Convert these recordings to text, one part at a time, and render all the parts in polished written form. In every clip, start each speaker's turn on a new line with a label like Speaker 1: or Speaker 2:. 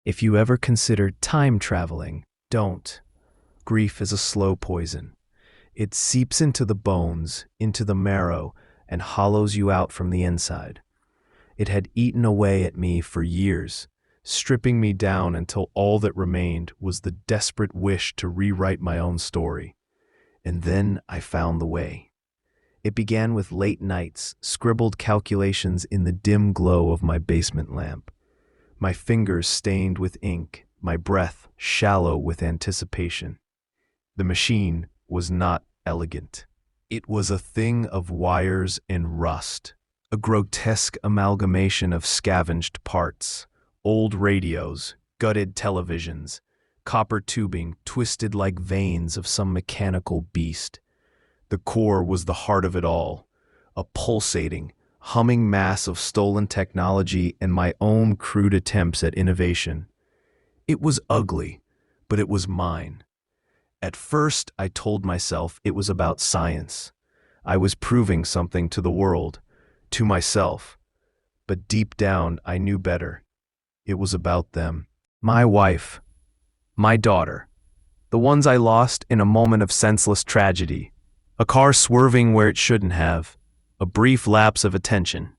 Speaker 1: If you ever consider time traveling, don't. Grief is a slow poison. It seeps into the bones, into the marrow, and hollows you out from the inside. It had eaten away at me for years, stripping me down until all that remained was the desperate wish to rewrite my own story. And then I found the way. It began with late nights, scribbled calculations in the dim glow of my basement lamp. My fingers stained with ink, my breath shallow with anticipation. The machine was not elegant. It was a thing of wires and rust, a grotesque amalgamation of scavenged parts, old radios, gutted televisions, copper tubing twisted like veins of some mechanical beast. The core was the heart of it all, a pulsating, humming mass of stolen technology and my own crude attempts at innovation. It was ugly, but it was mine. At first, I told myself it was about science. I was proving something to the world, to myself. But deep down, I knew better. It was about them. My wife, my daughter, the ones I lost in a moment of senseless tragedy. A car swerving where it shouldn't have, a brief lapse of attention.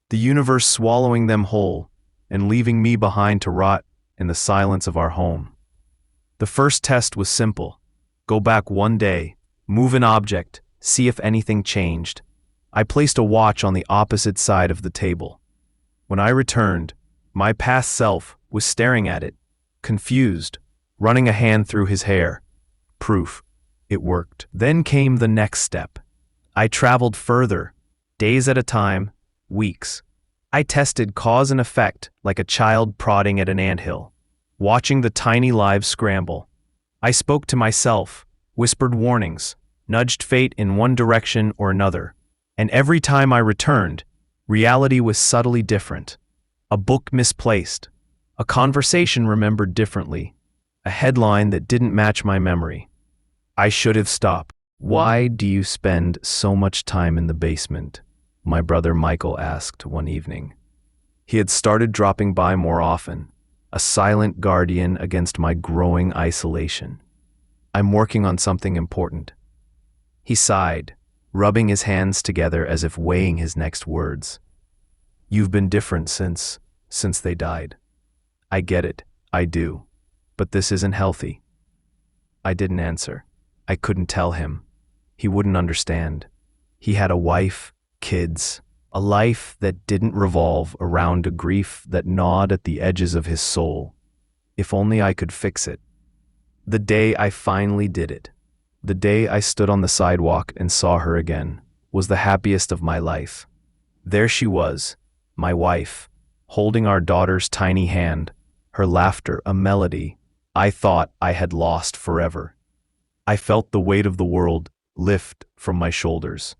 Speaker 1: The universe swallowing them whole and leaving me behind to rot in the silence of our home. The first test was simple. Go back one day, move an object, see if anything changed. I placed a watch on the opposite side of the table. When I returned, my past self was staring at it, confused, running a hand through his hair. Proof. It worked. Then came the next step. I traveled further, days at a time, weeks. I tested cause and effect like a child prodding at an anthill, watching the tiny lives scramble. I spoke to myself, whispered warnings, nudged fate in one direction or another. And every time I returned, reality was subtly different. A book misplaced, a conversation remembered differently, a headline that didn't match my memory. I should have stopped. "Why do you spend so much time in the basement?" my brother Michael asked one evening. He had started dropping by more often, a silent guardian against my growing isolation. "I'm working on something important." He sighed, rubbing his hands together as if weighing his next words. "You've been different since they died." "I get it, I do. But this isn't healthy." I didn't answer. I couldn't tell him. He wouldn't understand. He had a wife, kids, a life that didn't revolve around a grief that gnawed at the edges of his soul. If only I could fix it. The day I finally did it, the day I stood on the sidewalk and saw her again, was the happiest of my life. There she was, my wife, holding our daughter's tiny hand, her laughter a melody I thought I had lost forever. I felt the weight of the world lift from my shoulders.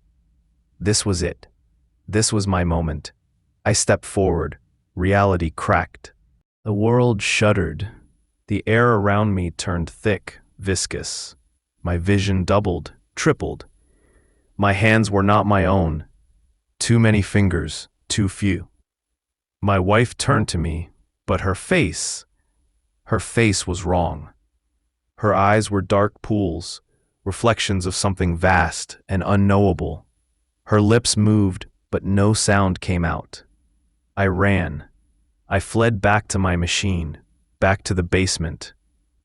Speaker 1: This was it. This was my moment. I stepped forward. Reality cracked. The world shuddered. The air around me turned thick, viscous. My vision doubled, tripled. My hands were not my own. Too many fingers, too few. My wife turned to me, but her face was wrong. Her eyes were dark pools, reflections of something vast and unknowable. Her lips moved, but no sound came out. I ran. I fled back to my machine, back to the basement,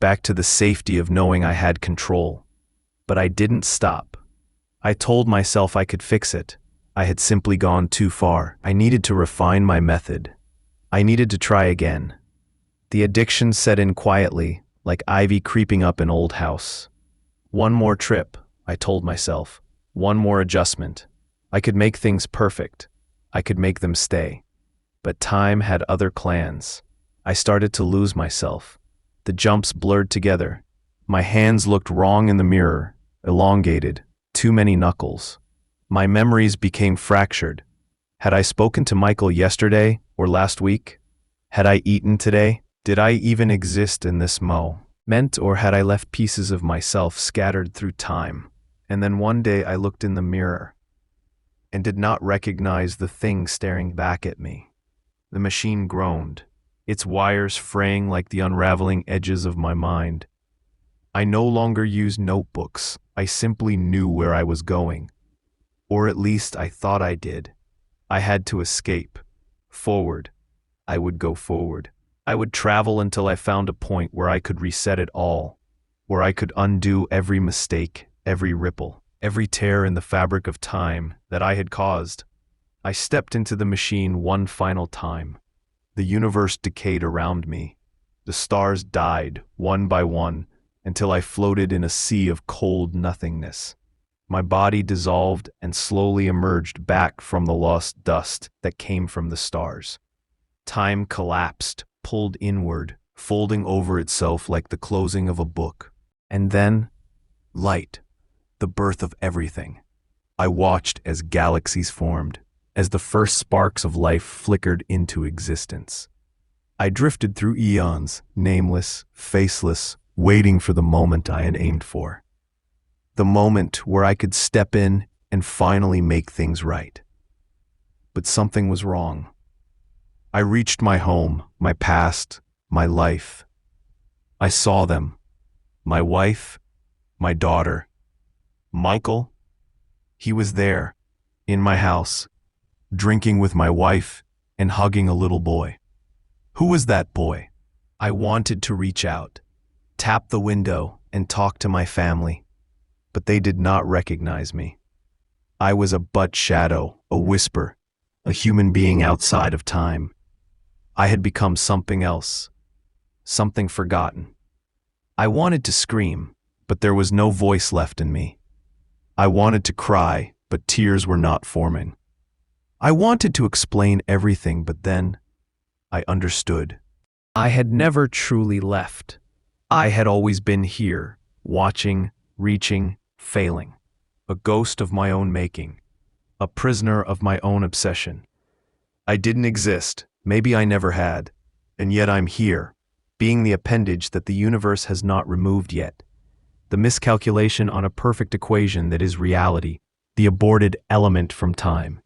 Speaker 1: back to the safety of knowing I had control. But I didn't stop. I told myself I could fix it. I had simply gone too far. I needed to refine my method. I needed to try again. The addiction set in quietly, like ivy creeping up an old house. One more trip, I told myself. One more adjustment. I could make things perfect. I could make them stay. But time had other plans. I started to lose myself. The jumps blurred together. My hands looked wrong in the mirror, elongated, too many knuckles. My memories became fractured. Had I spoken to Michael yesterday or last week? Had I eaten today? Did I even exist in this moment, or had I left pieces of myself scattered through time? And then one day I looked in the mirror and did not recognize the thing staring back at me. The machine groaned. its wires fraying like the unraveling edges of my mind. I no longer used notebooks. I simply knew where I was going. Or at least I thought I did. I had to escape. Forward. I would go forward. I would travel until I found a point where I could reset it all, where I could undo every mistake, every ripple, every tear in the fabric of time that I had caused. I stepped into the machine one final time. The universe decayed around me. The stars died, one by one, until I floated in a sea of cold nothingness. My body dissolved and slowly emerged back from the lost dust that came from the stars. Time collapsed, pulled inward, folding over itself like the closing of a book. And then, light, the birth of everything. I watched as galaxies formed, as the first sparks of life flickered into existence. I drifted through eons, nameless, faceless, waiting for the moment I had aimed for. The moment where I could step in and finally make things right. But something was wrong. I reached my home, my past, my life. I saw them. My wife, my daughter. Michael, he was there, in my house, drinking with my wife and hugging a little boy. Who was that boy? I wanted to reach out, tap the window, and talk to my family, but they did not recognize me. I was a but shadow, a whisper, a human being outside of time. I had become something else, something forgotten. I wanted to scream, but there was no voice left in me. I wanted to cry, but tears were not forming. I wanted to explain everything, but then I understood. I had never truly left. I had always been here, watching, reaching, failing. A ghost of my own making. A prisoner of my own obsession. I didn't exist. Maybe I never had. And yet I'm here, being the appendage that the universe has not removed yet. The miscalculation on a perfect equation that is reality. The aborted element from time.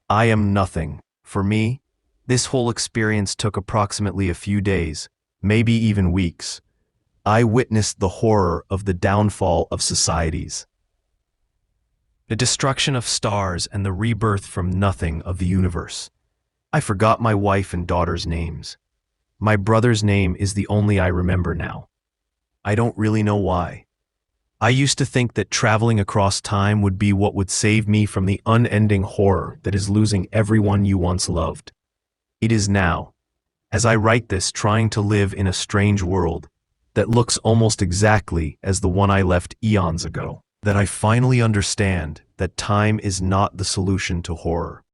Speaker 1: I am nothing. For me, this whole experience took approximately a few days, maybe even weeks. I witnessed the horror of the downfall of societies. The destruction of stars and the rebirth from nothing of the universe. I forgot my wife and daughter's names. My brother's name is the only I remember now. I don't really know why. I used to think that traveling across time would be what would save me from the unending horror that is losing everyone you once loved. It is now, as I write this, trying to live in a strange world that looks almost exactly as the one I left eons ago, that I finally understand that time is not the solution to horror.